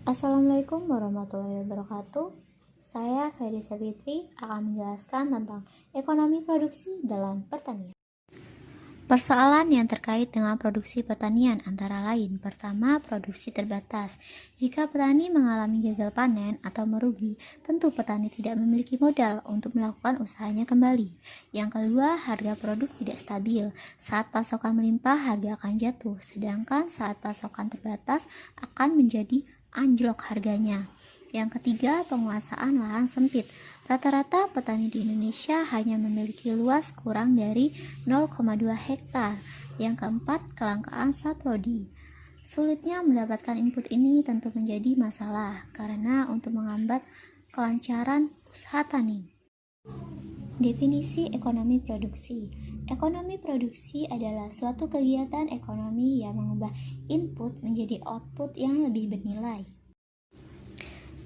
Assalamualaikum warahmatullahi wabarakatuh. Saya Ferry Savitri akan menjelaskan tentang ekonomi produksi dalam pertanian. Persoalan yang terkait dengan produksi pertanian antara lain: pertama, produksi terbatas. Jika petani mengalami gagal panen atau merugi, tentu petani tidak memiliki modal untuk melakukan usahanya kembali. Yang kedua, harga produk tidak stabil. Saat pasokan melimpah, harga akan jatuh, sedangkan saat pasokan terbatas akan menjadi anjlok harganya. Yang ketiga, penguasaan lahan sempit. Rata-rata petani di Indonesia hanya memiliki luas kurang dari 0,2 hektar. Yang keempat, kelangkaan saprodi. Sulitnya mendapatkan input ini tentu menjadi masalah karena untuk menghambat kelancaran usaha tani. Definisi ekonomi produksi. Ekonomi produksi adalah suatu kegiatan ekonomi yang mengubah input menjadi output yang lebih bernilai.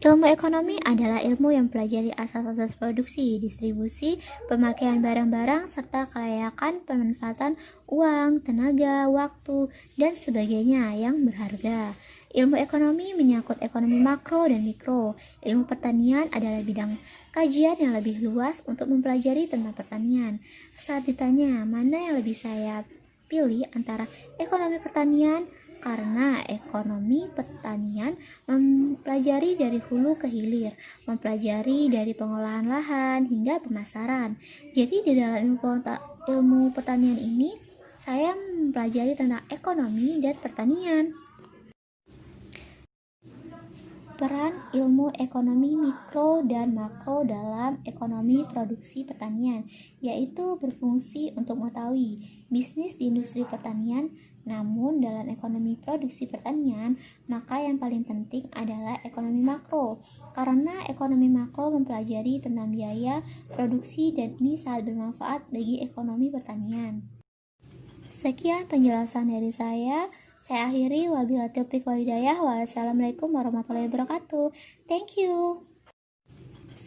Ilmu ekonomi adalah ilmu yang mempelajari asas-asas produksi, distribusi, pemakaian barang-barang, serta kelayakan pemanfaatan uang, tenaga, waktu, dan sebagainya yang berharga. Ilmu ekonomi menyangkut ekonomi makro dan mikro. Ilmu pertanian adalah bidang kajian yang lebih luas untuk mempelajari tentang pertanian. Saat ditanya mana yang lebih saya pilih antara ekonomi pertanian, karena ekonomi pertanian mempelajari dari hulu ke hilir, mempelajari dari pengolahan lahan hingga pemasaran. Jadi di dalam ilmu pertanian ini saya mempelajari tentang ekonomi dan pertanian. Peran ilmu ekonomi mikro dan makro dalam ekonomi produksi pertanian, yaitu berfungsi untuk mengetahui bisnis di industri pertanian. Namun dalam ekonomi produksi pertanian, maka yang paling penting adalah ekonomi makro, karena ekonomi makro mempelajari tentang biaya produksi dan ini sangat bermanfaat bagi ekonomi pertanian. Sekian penjelasan dari saya. Saya akhiri, wabillahi taufiq wal hidayah. Wassalamualaikum warahmatullahi wabarakatuh. Thank you.